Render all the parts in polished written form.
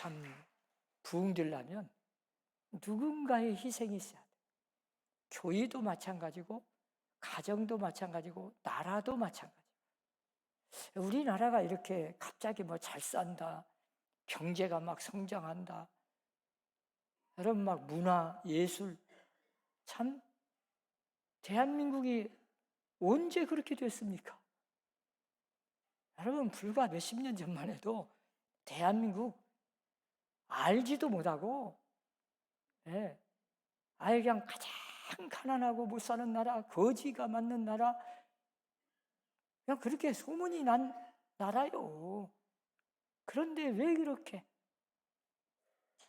참 부흥되려면 누군가의 희생이 있어야 돼. 교회도 마찬가지고 가정도 마찬가지고 나라도 마찬가지. 우리나라가 이렇게 갑자기 뭐 잘 산다, 경제가 막 성장한다, 여러분 막 문화, 예술, 참 대한민국이 언제 그렇게 됐습니까? 여러분 불과 몇십 년 전만 해도 대한민국 알지도 못하고, 예, 아예 그냥 가장 가난하고 못 사는 나라, 거지가 많는 나라, 그냥 그렇게 소문이 난 나라요. 그런데 왜 그렇게?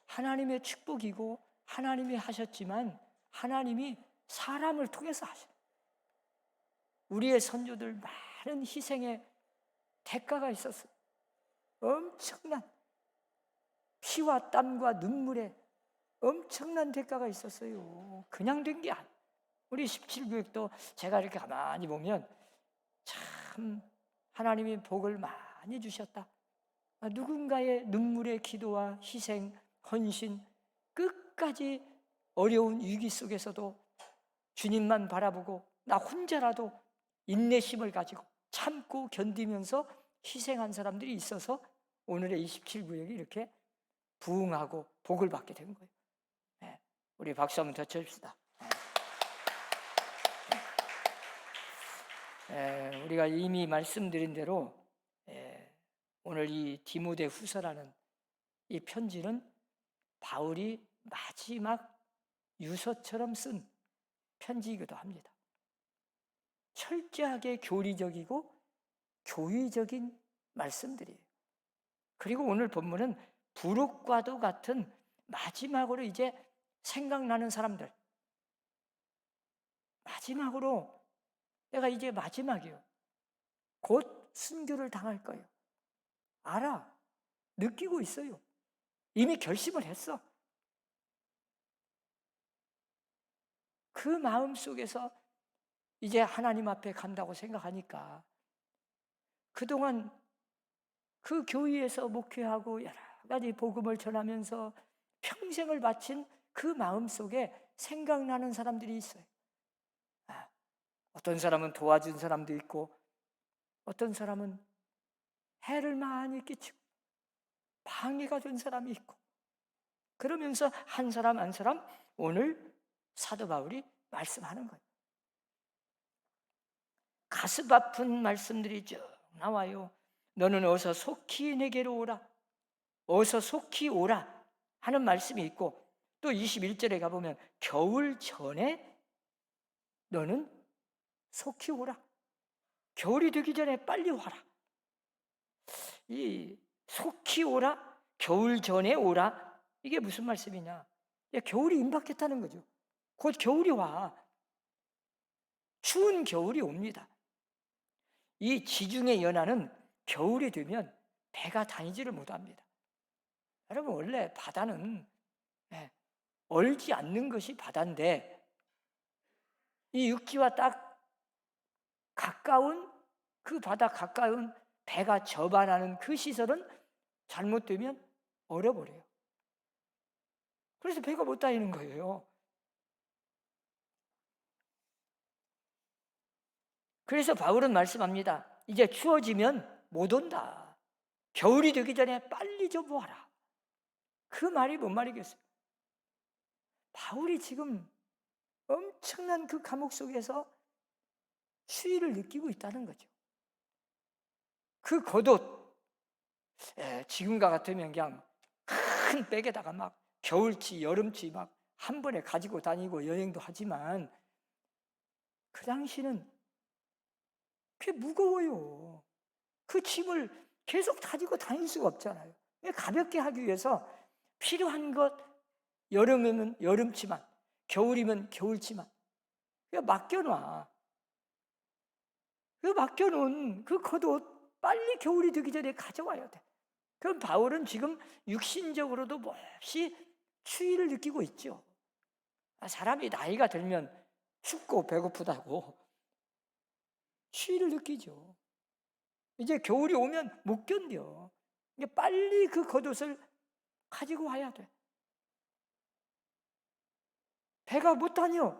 하나님의 축복이고 하나님이 하셨지만 하나님이 사람을 통해서 하셔요. 우리의 선조들 많은 희생의 대가가 있었어요. 엄청난 피와 땀과 눈물에 엄청난 대가가 있었어요. 그냥 된 게 아니에요. 우리 17구역도 제가 이렇게 가만히 보면 참 하나님이 복을 많이 주셨다. 누군가의 눈물의 기도와 희생, 헌신, 끝까지 어려운 위기 속에서도 주님만 바라보고 나 혼자라도 인내심을 가지고 참고 견디면서 희생한 사람들이 있어서 오늘의 27구역이 이렇게 부흥하고 복을 받게 된 거예요. 네, 우리 박수 한번 더 쳐줍시다. 우리가 이미 말씀드린 대로 오늘 이 디모데 후서라는 이 편지는 바울이 마지막 유서처럼 쓴 편지이기도 합니다. 철저하게 교리적이고 교의적인 말씀들이에요. 그리고 오늘 본문은 부록과도 같은 마지막으로 이제 생각나는 사람들, 마지막으로 내가 이제 마지막이에요. 곧 순교를 당할 거예요. 알아. 느끼고 있어요. 이미 결심을 했어. 그 마음 속에서 이제 하나님 앞에 간다고 생각하니까 그동안 그 교회에서 목회하고 여러 가지 복음을 전하면서 평생을 바친 그 마음 속에 생각나는 사람들이 있어요. 어떤 사람은 도와준 사람도 있고 어떤 사람은 해를 많이 끼치고 방해가 된 사람이 있고, 그러면서 한 사람 한 사람 오늘 사도 바울이 말씀하는 거예요. 가슴 아픈 말씀들이 쭉 나와요. 너는 어서 속히 내게로 오라. 어서 속히 오라 하는 말씀이 있고, 또 21절에 가보면 겨울 전에 너는 속히 오라. 겨울이 되기 전에 빨리 와라. 이 속히 오라, 겨울 전에 오라, 이게 무슨 말씀이냐? 겨울이 임박했다는 거죠. 곧 겨울이 와. 추운 겨울이 옵니다. 이 지중해 연안은 겨울이 되면 배가 다니지를 못합니다. 여러분 원래 바다는 얼지 않는 것이 바다인데, 이 육지와 딱 가까운 그 바다 가까운 배가 접안하는 그 시설은 잘못되면 얼어버려요. 그래서 배가 못 다니는 거예요. 그래서 바울은 말씀합니다. 이제 추워지면 못 온다. 겨울이 되기 전에 빨리 좀 와라. 그 말이 뭔 말이겠어요? 바울이 지금 엄청난 그 감옥 속에서 추위를 느끼고 있다는 거죠. 그 겉옷, 지금과 같으면 그냥 큰 백에다가 막 겨울치, 여름치 막 한 번에 가지고 다니고 여행도 하지만 그 당시는 꽤 무거워요. 그 짐을 계속 가지고 다닐 수가 없잖아요. 가볍게 하기 위해서 필요한 것, 여름이면 여름치만, 겨울이면 겨울치만 맡겨놔. 그 맡겨놓은 그 겉옷 빨리 겨울이 되기 전에 가져와야 돼. 그럼 바울은 지금 육신적으로도 몹시 추위를 느끼고 있죠. 사람이 나이가 들면 춥고 배고프다고 추위를 느끼죠. 이제 겨울이 오면 못 견뎌. 빨리 그 겉옷을 가지고 와야 돼. 배가 못 다녀.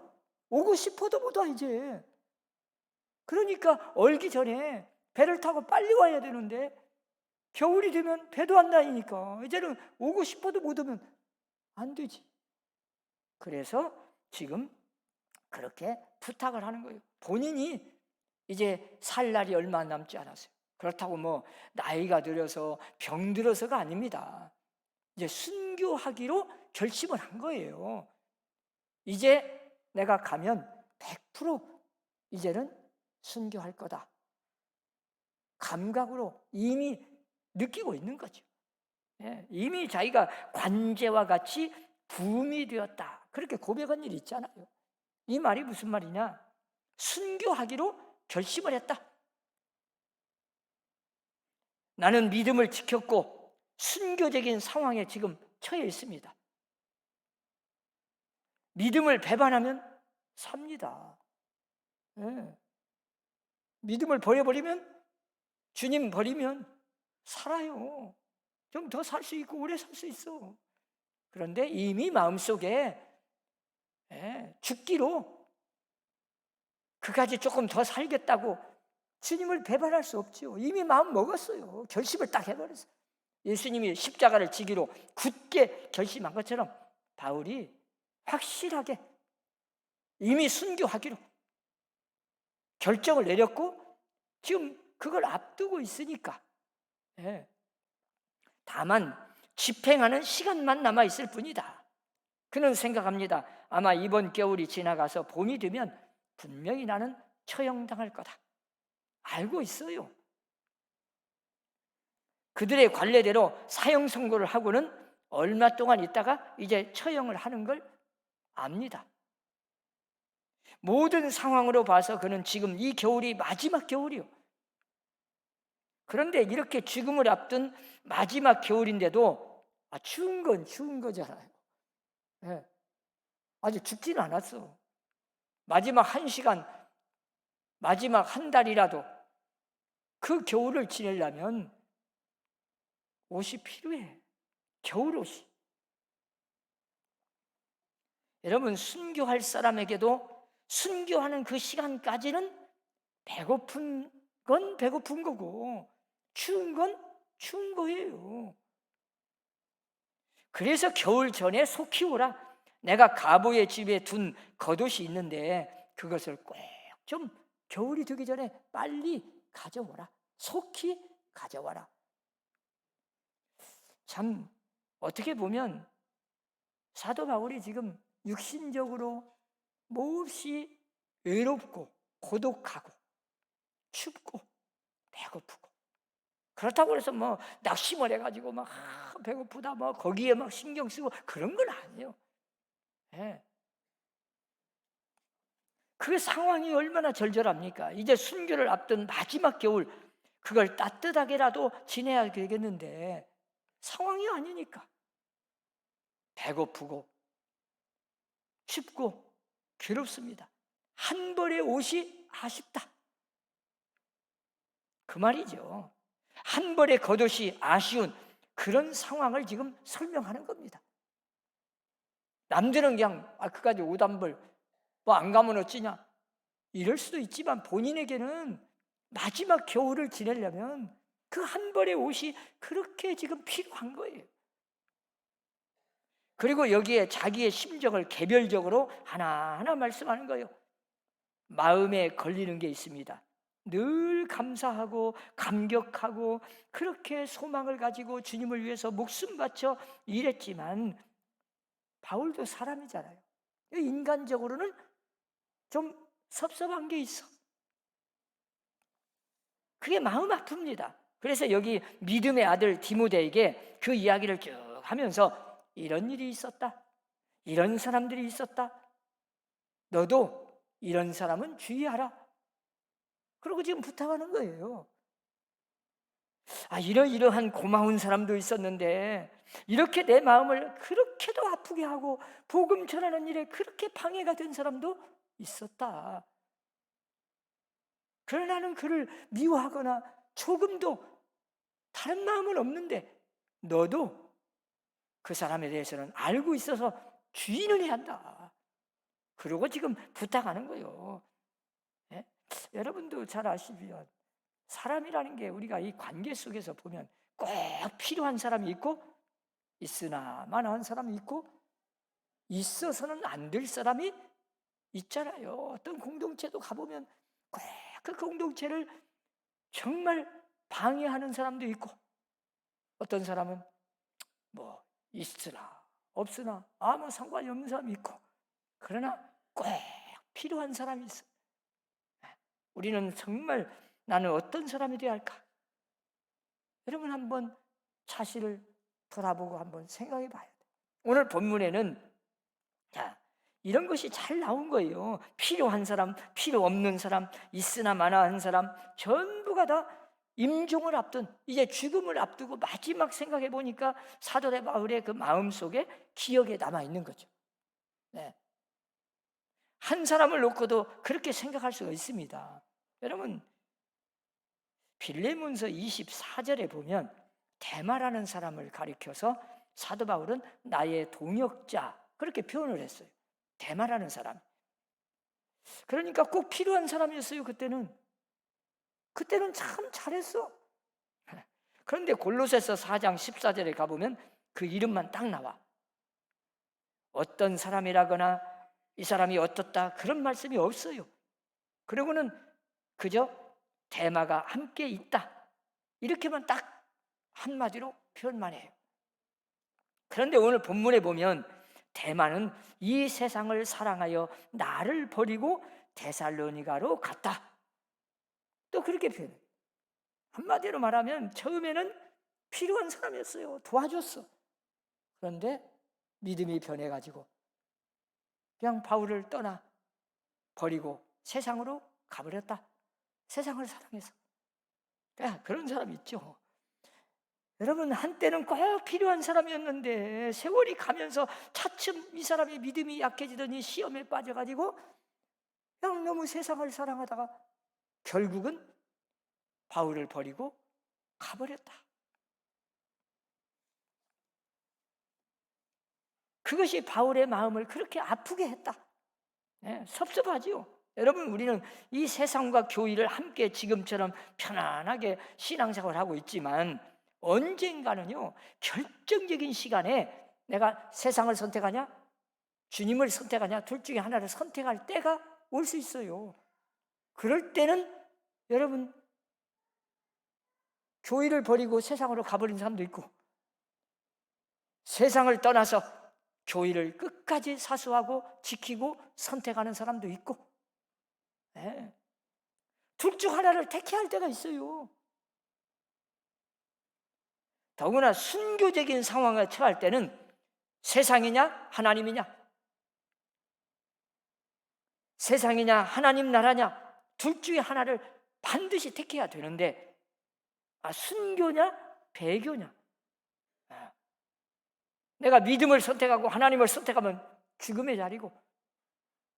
오고 싶어도 못 와, 이제. 그러니까 얼기 전에 배를 타고 빨리 와야 되는데 겨울이 되면 배도 안 다니니까 이제는 오고 싶어도 못 오면 안 되지. 그래서 지금 그렇게 부탁을 하는 거예요. 본인이 이제 살 날이 얼마 남지 않았어요. 그렇다고 뭐 나이가 들어서 병들어서가 아닙니다. 이제 순교하기로 결심을 한 거예요. 이제 내가 가면 100% 이제는 순교할 거다. 감각으로 이미 느끼고 있는 거죠. 이미 자기가 관제와 같이 부음이 되었다. 그렇게 고백한 일이 있잖아요. 이 말이 무슨 말이냐? 순교하기로 결심을 했다. 나는 믿음을 지켰고 순교적인 상황에 지금 처해 있습니다. 믿음을 배반하면 삽니다. 믿음을 버려버리면, 주님 버리면 살아요. 좀 더 살 수 있고 오래 살 수 있어. 그런데 이미 마음속에 죽기로 그까지 조금 더 살겠다고 주님을 배반할 수 없죠. 이미 마음 먹었어요. 결심을 딱 해버렸어요. 예수님이 십자가를 지기로 굳게 결심한 것처럼 바울이 확실하게 이미 순교하기로 결정을 내렸고 지금 그걸 앞두고 있으니까 다만 집행하는 시간만 남아있을 뿐이다. 그는 생각합니다. 아마 이번 겨울이 지나가서 봄이 되면 분명히 나는 처형당할 거다. 알고 있어요. 그들의 관례대로 사형 선고를 하고는 얼마 동안 있다가 이제 처형을 하는 걸 압니다. 모든 상황으로 봐서 그는 지금 이 겨울이 마지막 겨울이요. 그런데 이렇게 죽음을 앞둔 마지막 겨울인데도 추운 건 추운 거잖아요. 아직 죽지는 않았어. 마지막 1시간, 마지막 한 달이라도 그 겨울을 지내려면 옷이 필요해. 겨울옷이. 여러분, 순교할 사람에게도 순교하는 그 시간까지는 배고픈 건 배고픈 거고 추운 건 추운 거예요. 그래서 겨울 전에 속히 오라. 내가 가보의 집에 둔 겉옷이 있는데 그것을 꼭 좀 겨울이 되기 전에 빨리 가져오라. 속히 가져와라. 참 어떻게 보면 사도 바울이 지금 육신적으로 몹시 외롭고 고독하고 춥고 배고프고 그렇다고 해서 뭐 낙심을 해가지고 막 배고프다 뭐 거기에 막 신경 쓰고 그런 건 아니에요. 그 상황이 얼마나 절절합니까? 이제 순교를 앞둔 마지막 겨울 그걸 따뜻하게라도 지내야 되겠는데 상황이 아니니까 배고프고 춥고 괴롭습니다. 한 벌의 옷이 아쉽다. 그 말이죠. 한 벌의 겉옷이 아쉬운 그런 상황을 지금 설명하는 겁니다. 남들은 그냥 그까지 옷 한 벌 뭐 안 가면 어찌냐 이럴 수도 있지만 본인에게는 마지막 겨울을 지내려면 그 한 벌의 옷이 그렇게 지금 필요한 거예요. 그리고 여기에 자기의 심정을 개별적으로 하나하나 말씀하는 거예요. 마음에 걸리는 게 있습니다. 늘 감사하고 감격하고 그렇게 소망을 가지고 주님을 위해서 목숨 바쳐 일했지만 바울도 사람이잖아요. 인간적으로는 좀 섭섭한 게 있어. 그게 마음 아픕니다. 그래서 여기 믿음의 아들 디모데에게 그 이야기를 쭉 하면서 이런 일이 있었다. 이런 사람들이 있었다. 너도 이런 사람은 주의하라. 그러고 지금 부탁하는 거예요. 이러이러한 고마운 사람도 있었는데 이렇게 내 마음을 그렇게도 아프게 하고 복음 전하는 일에 그렇게 방해가 된 사람도 있었다. 그러나 나는 그를 미워하거나 조금도 다른 마음은 없는데 너도 그 사람에 대해서는 알고 있어서 주인을 해야 한다. 그러고 지금 부탁하는 거예요. 예? 여러분도 잘 아시면 사람이라는 게 우리가 이 관계 속에서 보면 꼭 필요한 사람이 있고 있으나만 한 사람이 있고 있어서는 안 될 사람이 있잖아요. 어떤 공동체도 가보면 꼭 그 공동체를 정말 방해하는 사람도 있고 어떤 사람은 뭐 있으나 없으나 아무 상관이 없는 사람이 있고 그러나 꼭 필요한 사람이 있어. 우리는 정말 나는 어떤 사람이 되어야 할까? 여러분 한번 자신을 돌아보고 한번 생각해 봐야 돼. 오늘 본문에는 자, 이런 것이 잘 나온 거예요. 필요한 사람, 필요 없는 사람, 있으나 마나 한 사람 전부가 다 임종을 앞둔 이제 죽음을 앞두고 마지막 생각해 보니까 사도 바울의 그 마음속에 기억에 남아 있는 거죠. 네. 한 사람을 놓고도 그렇게 생각할 수가 있습니다. 여러분 빌레몬서 24절에 보면 데마라는 사람을 가리켜서 사도 바울은 나의 동역자 그렇게 표현을 했어요. 데마라는 사람. 그러니까 꼭 필요한 사람이었어요. 그때는 참 잘했어. 그런데 골로새서 4장 14절에 가보면 그 이름만 딱 나와. 어떤 사람이라거나 이 사람이 어떻다 그런 말씀이 없어요. 그리고는 그저 데마가 함께 있다 이렇게만 딱 한마디로 표현만 해요. 그런데 오늘 본문에 보면 데마는 이 세상을 사랑하여 나를 버리고 데살로니가로 갔다. 또 그렇게 표현해요. 한마디로 말하면 처음에는 필요한 사람이었어요. 도와줬어. 그런데 믿음이 변해가지고 그냥 바울을 떠나 버리고 세상으로 가버렸다. 세상을 사랑해서. 그런 사람이 있죠. 여러분 한때는 꼭 필요한 사람이었는데 세월이 가면서 차츰 이 사람의 믿음이 약해지더니 시험에 빠져가지고 그냥 너무 세상을 사랑하다가 결국은 바울을 버리고 가버렸다. 그것이 바울의 마음을 그렇게 아프게 했다. 섭섭하지요. 여러분 우리는 이 세상과 교회를 함께 지금처럼 편안하게 신앙생활을 하고 있지만 언젠가는요 결정적인 시간에 내가 세상을 선택하냐 주님을 선택하냐 둘 중에 하나를 선택할 때가 올 수 있어요. 그럴 때는 여러분 교회를 버리고 세상으로 가버린 사람도 있고 세상을 떠나서 교회를 끝까지 사수하고 지키고 선택하는 사람도 있고 둘 중 하나를 택해야 할 때가 있어요. 더구나 순교적인 상황에 처할 때는 세상이냐 하나님이냐 세상이냐 하나님 나라냐 둘 중에 하나를 반드시 택해야 되는데 순교냐 배교냐 내가 믿음을 선택하고 하나님을 선택하면 죽음의 자리고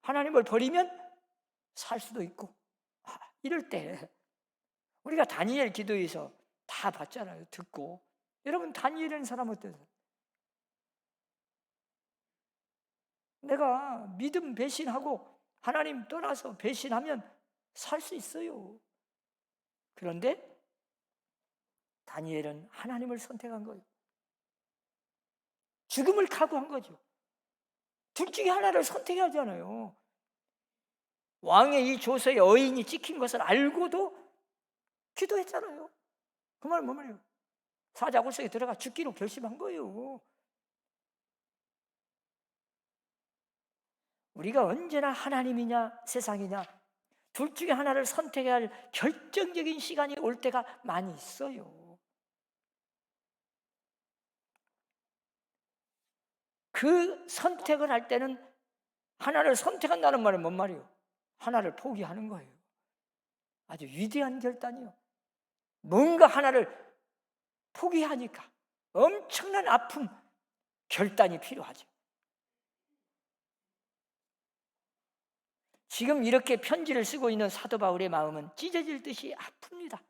하나님을 버리면 살 수도 있고 이럴 때 우리가 다니엘 기도에서 다 봤잖아요. 듣고 여러분 다니엘이라는 사람 어때요? 내가 믿음 배신하고 하나님 떠나서 배신하면 살 수 있어요. 그런데 다니엘은 하나님을 선택한 거예요. 죽음을 각오한 거죠. 둘 중에 하나를 선택해야 하잖아요. 왕의 이 조서에 여인이 찍힌 것을 알고도 기도했잖아요. 그 말은 뭔 말이에요? 사자굴 속에 들어가 죽기로 결심한 거예요. 우리가 언제나 하나님이냐 세상이냐 둘 중에 하나를 선택해야 할 결정적인 시간이 올 때가 많이 있어요. 그 선택을 할 때는 하나를 선택한다는 말은 뭔 말이에요? 하나를 포기하는 거예요. 아주 위대한 결단이요. 뭔가 하나를 포기하니까 엄청난 아픔, 결단이 필요하죠. 지금 이렇게 편지를 쓰고 있는 사도 바울의 마음은 찢어질 듯이 아픕니다.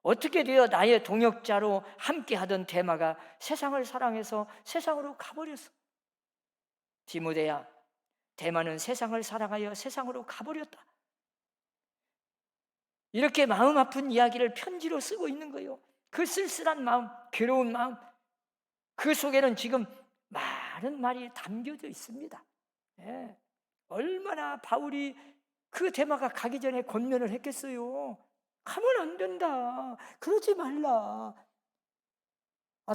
어떻게 되어 나의 동역자로 함께하던 데마가 세상을 사랑해서 세상으로 가버렸어. 디모데야, 데마는 세상을 사랑하여 세상으로 가버렸다. 이렇게 마음 아픈 이야기를 편지로 쓰고 있는 거예요. 그 쓸쓸한 마음, 괴로운 마음, 그 속에는 지금 많은 말이 담겨져 있습니다. 예. 얼마나 바울이 그 데마가 가기 전에 권면을 했겠어요. 가면 안 된다. 그러지 말라.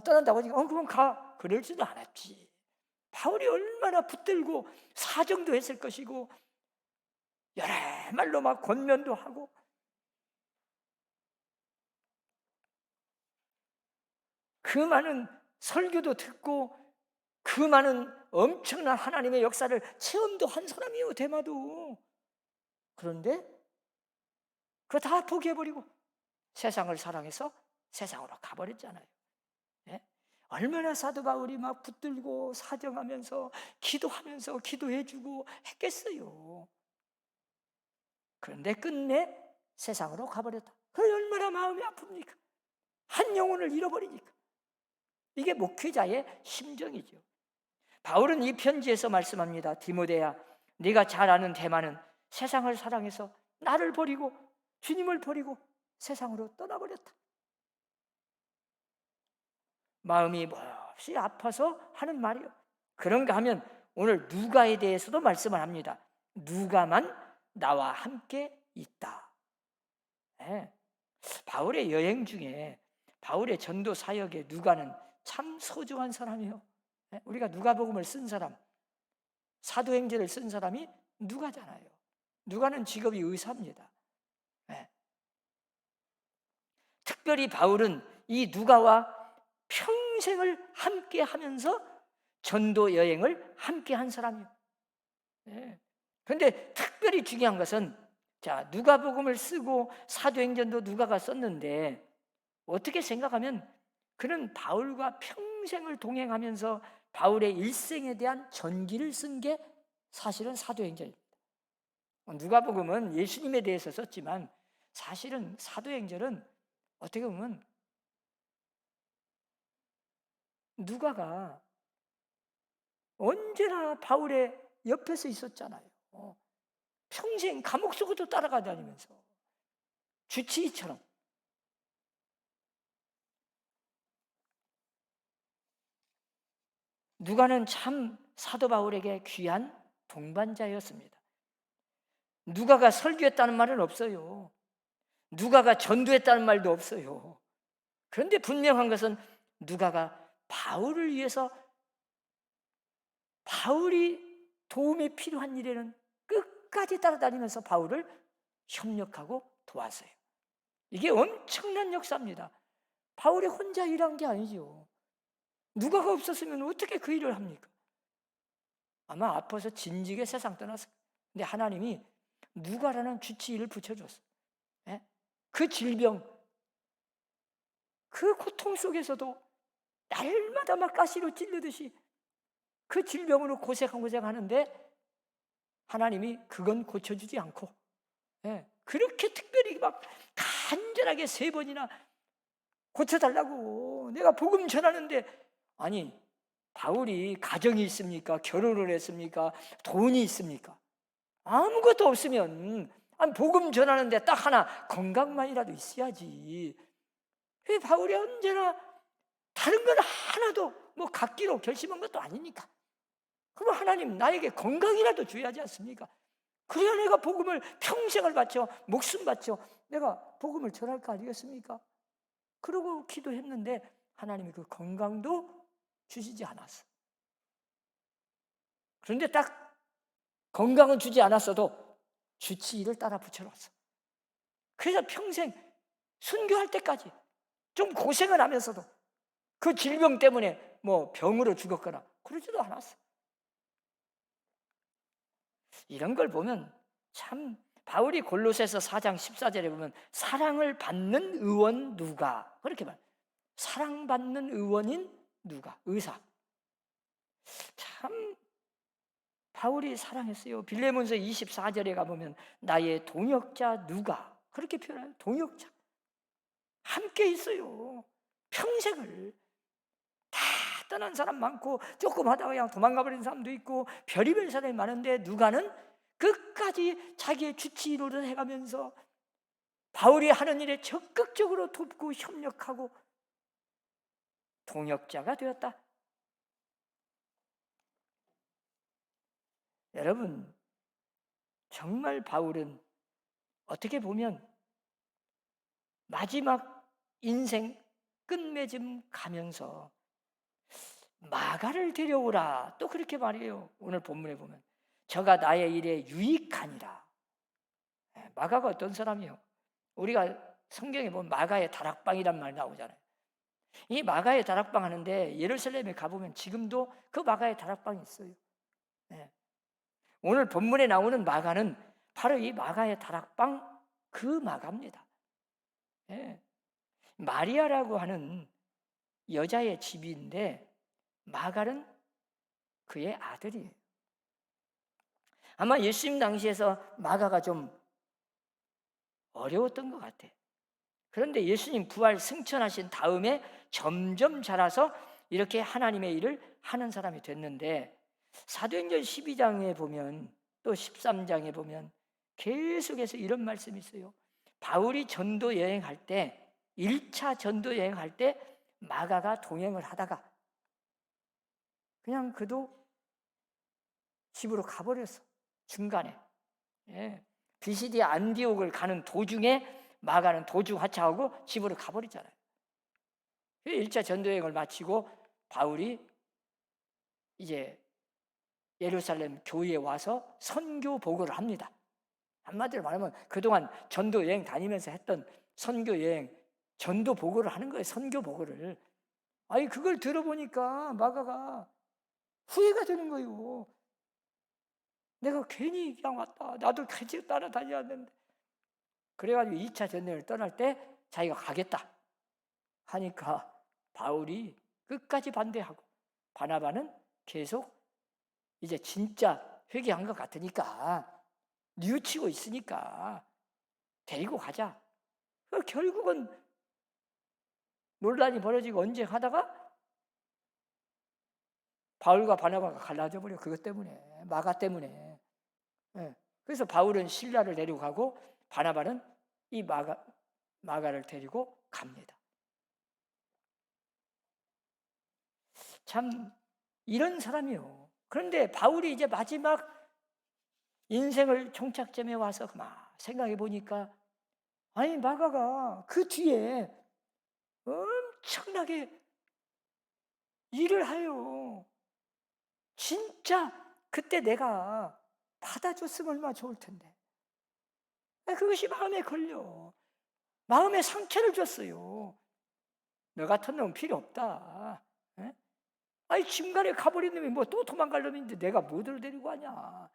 떠난다고 하니까 그럼 가. 그러지도 않았지. 바울이 얼마나 붙들고 사정도 했을 것이고 여러 말로 막 권면도 하고 그 많은 설교도 듣고 그 많은 엄청난 하나님의 역사를 체험도 한 사람이에요, 데마도. 그런데 그거 다 포기해버리고 세상을 사랑해서 세상으로 가버렸잖아요. 예? 얼마나 사도 바울이 막 붙들고 사정하면서 기도하면서 기도해주고 했겠어요. 그런데 끝내 세상으로 가버렸다. 그 얼마나 마음이 아픕니까? 한 영혼을 잃어버리니까. 이게 목회자의 심정이죠. 바울은 이 편지에서 말씀합니다. 디모데야, 네가 잘 아는 데마는 세상을 사랑해서 나를 버리고 주님을 버리고 세상으로 떠나버렸다. 마음이 몹시 아파서 하는 말이요. 그런가 하면 오늘 누가에 대해서도 말씀을 합니다. 누가만 나와 함께 있다. 네. 바울의 여행 중에 바울의 전도 사역에 누가는 참 소중한 사람이에요. 네. 우리가 누가복음을 쓴 사람, 사도행전을 쓴 사람이 누가잖아요. 누가는 직업이 의사입니다. 네. 특별히 바울은 이 누가와 평생을 함께 하면서 전도 여행을 함께 한 사람이에요. 그런데 특별히 중요한 것은 자, 누가복음을 쓰고 사도행전도 누가가 썼는데 어떻게 생각하면 그는 바울과 평생을 동행하면서 바울의 일생에 대한 전기를 쓴 게 사실은 사도행전입니다. 누가복음은 예수님에 대해서 썼지만 사실은 사도행전은 어떻게 보면 누가가 언제나 바울의 옆에서 있었잖아요. 평생 감옥 속에도 따라가다니면서 주치의처럼. 누가는 참 사도 바울에게 귀한 동반자였습니다. 누가가 설교했다는 말은 없어요. 누가가 전도했다는 말도 없어요. 그런데 분명한 것은 누가가 바울을 위해서 바울이 도움이 필요한 일에는 끝까지 따라다니면서 바울을 협력하고 도왔어요. 이게 엄청난 역사입니다. 바울이 혼자 일한 게 아니죠. 누가가 없었으면 어떻게 그 일을 합니까? 아마 아파서 진지게 세상 떠났어요. 근데 하나님이 누가라는 주치의를 붙여줬어요. 예? 그 질병, 그 고통 속에서도 날마다 막 가시로 찔르듯이 그 질병으로 고생하는데 하나님이 그건 고쳐주지 않고 그렇게 특별히 막 간절하게 3번이나 고쳐달라고 내가 복음 전하는데 아니 바울이 가정이 있습니까? 결혼을 했습니까? 돈이 있습니까? 아무것도 없으면 복음 전하는데 딱 하나 건강만이라도 있어야지. 왜 바울이 언제나 다른 건 하나도 뭐 갖기로 결심한 것도 아니니까. 그럼 하나님 나에게 건강이라도 줘야지 않습니까? 그래야 내가 복음을 평생을 바쳐 목숨 바쳐 내가 복음을 전할 거 아니겠습니까? 그러고 기도했는데 하나님이 그 건강도 주시지 않았어. 그런데 딱 건강은 주지 않았어도 주치의를 따라 붙여놨어. 그래서 평생 순교할 때까지 좀 고생을 하면서도 그 질병 때문에 뭐 병으로 죽었거나 그러지도 않았어. 이런 걸 보면 참 바울이 골로새서 4장 14절에 보면 사랑을 받는 의원 누가 그렇게 말. 사랑받는 의원인 누가 의사. 참 바울이 사랑했어요. 빌레몬서 24절에 가보면 나의 동역자 누가 그렇게 표현해요. 동역자. 함께 있어요. 평생을. 다 떠난 사람 많고 조금 하다가 그냥 도망가 버린 사람도 있고 별의별 사람이 많은데 누가는 끝까지 자기의 주치 노릇을 해가면서 바울이 하는 일에 적극적으로 돕고 협력하고 동역자가 되었다. 여러분, 정말 바울은 어떻게 보면 마지막 인생 끝맺음 가면서 마가를 데려오라 또 그렇게 말해요. 오늘 본문에 보면 저가 나의 일에 유익하니라. 마가가 어떤 사람이요? 우리가 성경에 보면 마가의 다락방이란 말 나오잖아요. 이 마가의 다락방 하는데 예루살렘에 가보면 지금도 그 마가의 다락방이 있어요. 오늘 본문에 나오는 마가는 바로 이 마가의 다락방 그 마가입니다. 마리아라고 하는 여자의 집인데 마가는 그의 아들이에요. 아마 예수님 당시에서 마가가 좀 어려웠던 것 같아. 그런데 예수님 부활 승천하신 다음에 점점 자라서 이렇게 하나님의 일을 하는 사람이 됐는데 사도행전 12장에 보면 또 13장에 보면 계속해서 이런 말씀이 있어요. 바울이 전도 여행할 때 1차 전도 여행할 때 마가가 동행을 하다가 그냥 그도 집으로 가버렸어. 중간에. 비시디 안디옥을 가는 도중에 마가는 도중 하차하고 집으로 가버리잖아요. 1차 전도여행을 마치고 바울이 이제 예루살렘 교회에 와서 선교 보고를 합니다. 한마디로 말하면 그동안 전도여행 다니면서 했던 선교여행, 전도 보고를 하는 거예요. 선교 보고를. 아니 그걸 들어보니까 마가가 후회가 되는 거예요. 내가 괜히 그냥 왔다. 나도 같이 따라다녀야 되는데. 그래가지고 2차 전쟁을 떠날 때 자기가 가겠다 하니까 바울이 끝까지 반대하고 바나바는 계속 이제 진짜 회개한 것 같으니까 뉘우치고 있으니까 데리고 가자. 결국은 논란이 벌어지고 언쟁 하다가 바울과 바나바가 갈라져 버려. 그것 때문에, 마가 때문에. 그래서 바울은 실라를 데리고 가고 바나바는 이 마가를 데리고 갑니다. 참 이런 사람이요. 그런데 바울이 이제 마지막 인생을 종착점에 와서 막 생각해 보니까 아니 마가가 그 뒤에 엄청나게 일을 해요. 진짜 그때 내가 받아줬으면 얼마나 좋을 텐데. 그것이 마음에 걸려. 마음에 상처를 줬어요. 너 같은 놈은 필요 없다. 아니 중간에 가버린 놈이 뭐 또 도망갈 놈인데 내가 뭐를 데리고 가냐.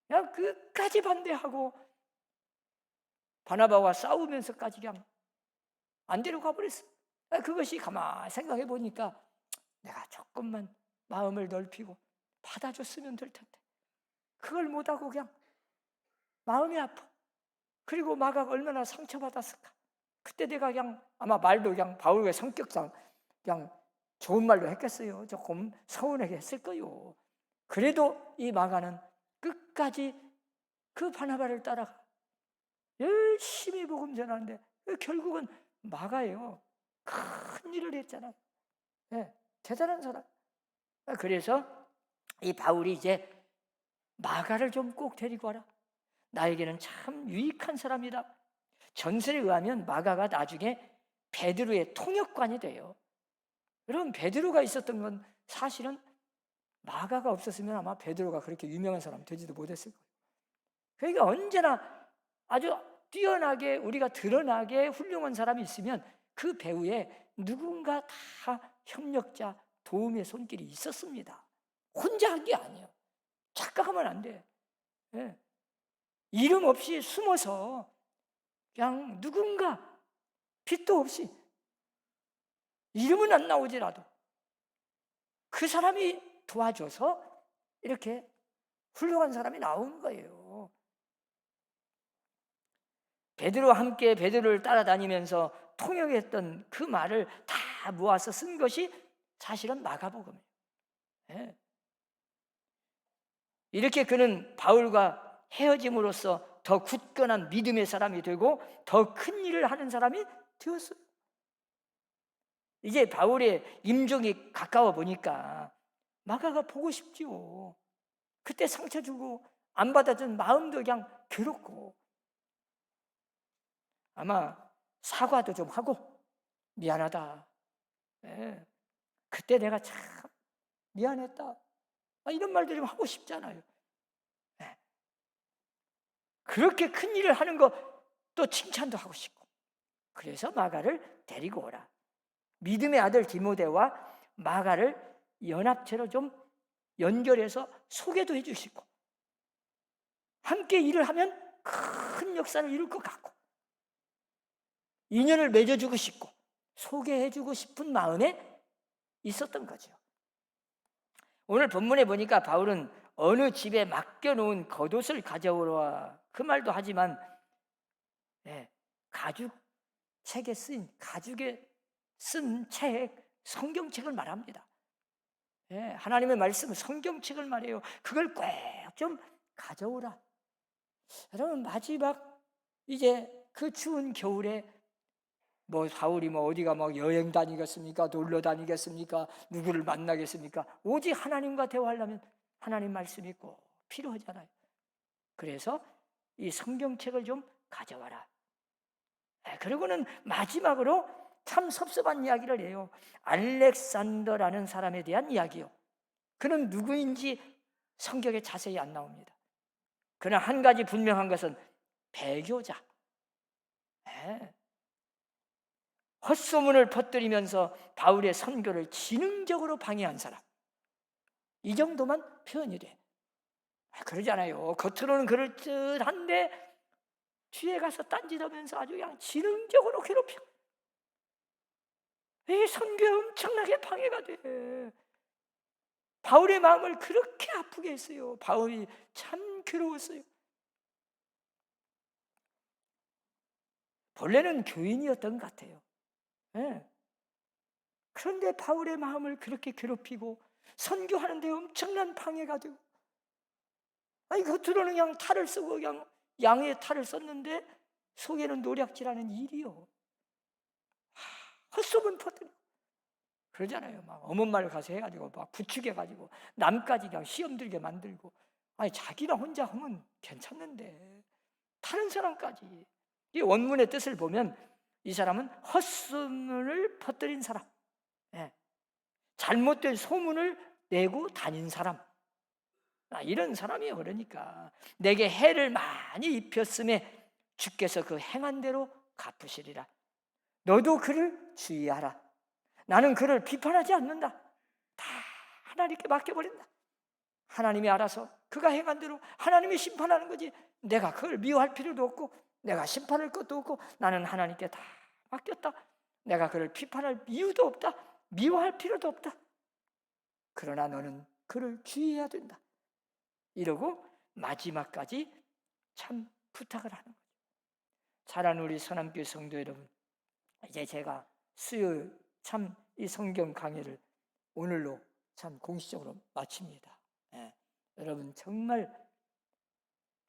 그냥 끝까지 반대하고 바나바와 싸우면서까지 그냥 안 데리고 가버렸어. 그것이 가만히 생각해 보니까 내가 조금만 마음을 넓히고 받아줬으면 될 텐데 그걸 못하고 그냥 마음이 아파. 그리고 마가가 얼마나 상처받았을까. 그때 내가 그냥 아마 말도 그냥 바울의 성격상 그냥 좋은 말로 했겠어요. 조금 서운하게 했을 거요. 그래도 이 마가는 끝까지 그 바나바를 따라가 열심히 복음 전하는데 결국은 마가예요. 큰 일을 했잖아요. 대단한 사람. 그래서 이 바울이 이제 마가를 좀 꼭 데리고 와라. 나에게는 참 유익한 사람이다. 전설에 의하면 마가가 나중에 베드로의 통역관이 돼요. 여러분 베드로가 있었던 건 사실은 마가가 없었으면 아마 베드로가 그렇게 유명한 사람 되지도 못했을 거예요. 그러니까 언제나 아주 뛰어나게 우리가 드러나게 훌륭한 사람이 있으면 그 배후에 누군가 다 협력자, 도움의 손길이 있었습니다. 혼자 한 게 아니에요. 착각하면 안 돼. 이름 없이 숨어서 그냥 누군가 빛도 없이 이름은 안 나오지라도 그 사람이 도와줘서 이렇게 훌륭한 사람이 나오는 거예요. 베드로와 함께 베드로를 따라다니면서 통역했던 그 말을 다 모아서 쓴 것이 사실은 마가복음이에요. 예. 이렇게 그는 바울과 헤어짐으로써 더 굳건한 믿음의 사람이 되고 더 큰 일을 하는 사람이 되었어요. 이제 바울의 임종이 가까워 보니까 마가가 보고 싶지요. 그때 상처 주고 안 받아준 마음도 그냥 괴롭고, 아마 사과도 좀 하고 미안하다. 예. 그때 내가 참 미안했다. 이런 말들 좀 하고 싶잖아요. 예. 그렇게 큰 일을 하는 거 또 칭찬도 하고 싶고. 그래서 마가를 데리고 오라. 믿음의 아들 디모데와 마가를 연합체로 좀 연결해서 소개도 해주시고, 함께 일을 하면 큰 역사를 이룰 것 같고, 인연을 맺어주고 싶고 소개해주고 싶은 마음에 있었던 거죠. 오늘 본문에 보니까 바울은 어느 집에 맡겨놓은 겉옷을 가져오라 그 말도 하지만, 가죽책에 쓰인 가죽에 쓴 책, 성경책을 말합니다. 하나님의 말씀은 성경책을 말해요. 그걸 꼭 좀 가져오라. 여러분, 마지막 이제 그 추운 겨울에 바울이 어디가 여행 다니겠습니까? 놀러 다니겠습니까? 누구를 만나겠습니까? 오직 하나님과 대화하려면 하나님 말씀이 꼭 필요하잖아요. 그래서 이 성경책을 좀 가져와라. 그리고는 마지막으로 참 섭섭한 이야기를 해요. 알렉산더라는 사람에 대한 이야기요. 그는 누구인지 성경에 자세히 안 나옵니다. 그러나 한 가지 분명한 것은 배교자. 헛소문을 퍼뜨리면서 바울의 선교를 지능적으로 방해한 사람. 이 정도만 표현이 돼. 그러잖아요. 겉으로는 그럴듯한데 뒤에 가서 딴짓하면서 아주 그냥 지능적으로 괴롭혀. 이 선교에 엄청나게 방해가 돼. 바울의 마음을 그렇게 아프게 했어요. 바울이 참 괴로웠어요. 본래는 교인이었던 것 같아요. 그런데 바울의 마음을 그렇게 괴롭히고 선교하는 데 엄청난 방해가 되고, 겉으로는 그냥 탈을 쓰고 그냥 양의 탈을 썼는데 속에는 노략질하는 일이요. 헛소문 퍼뜨려. 그러잖아요. 막 어머니 말 가서 해가지고 막 부추겨가지고 남까지 그냥 시험 들게 만들고. 자기나 혼자 하면 괜찮는데 다른 사람까지. 이 원문의 뜻을 보면 이 사람은 헛소문을 퍼뜨린 사람, 잘못된 소문을 내고 다닌 사람, 이런 사람이에요. 그러니까 내게 해를 많이 입혔음에 주께서 그 행한 대로 갚으시리라. 너도 그를 주의하라. 나는 그를 비판하지 않는다. 다 하나님께 맡겨버린다. 하나님이 알아서 그가 행한 대로 하나님이 심판하는 거지, 내가 그걸 미워할 필요도 없고 내가 심판할 것도 없고 나는 하나님께 다 맡겼다. 내가 그를 비판할 이유도 없다. 미워할 필요도 없다. 그러나 너는 그를 주의해야 된다. 이러고 마지막까지 참 부탁을 하는 거죠. 사랑하는 우리 선함교회 성도 여러분, 이제 제가 수요일 참 이 성경 강의를 오늘로 참 공식적으로 마칩니다. 여러분 정말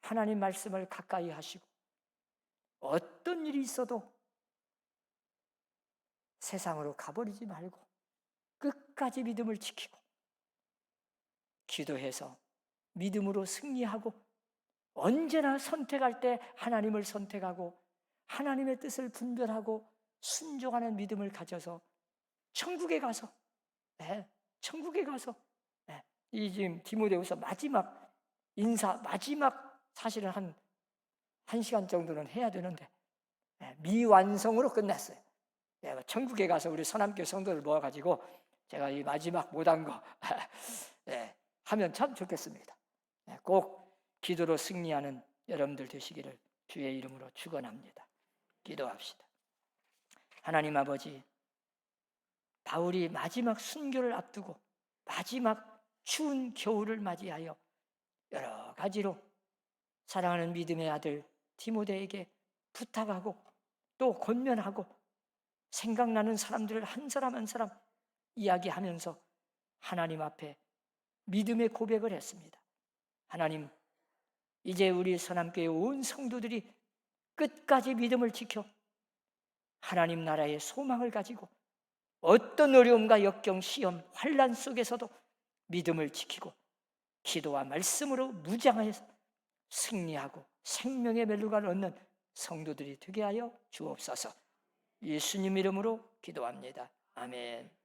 하나님 말씀을 가까이 하시고 어떤 일이 있어도 세상으로 가버리지 말고 끝까지 믿음을 지키고 기도해서 믿음으로 승리하고 언제나 선택할 때 하나님을 선택하고 하나님의 뜻을 분별하고 순종하는 믿음을 가져서 천국에 가서 이 지금 디모데후서 마지막 인사, 마지막 사실은 한 시간 정도는 해야 되는데 미완성으로 끝났어요. 천국에 가서 우리 선함교회 성도들 모아가지고 제가 이 마지막 못한 거 하면 참 좋겠습니다. 꼭 기도로 승리하는 여러분들 되시기를 주의 이름으로 축원합니다. 기도합시다. 하나님 아버지, 바울이 마지막 순교를 앞두고 마지막 추운 겨울을 맞이하여 여러 가지로 사랑하는 믿음의 아들 디모데에게 부탁하고 또 권면하고 생각나는 사람들을 한 사람 한 사람 이야기하면서 하나님 앞에 믿음의 고백을 했습니다. 하나님, 이제 우리 선함교회 온 성도들이 끝까지 믿음을 지켜 하나님 나라의 소망을 가지고 어떤 어려움과 역경, 시험, 환난 속에서도 믿음을 지키고 기도와 말씀으로 무장해서 승리하고 생명의 멜로가 얻는 성도들이 되게 하여 주옵소서. 예수님 이름으로 기도합니다. 아멘.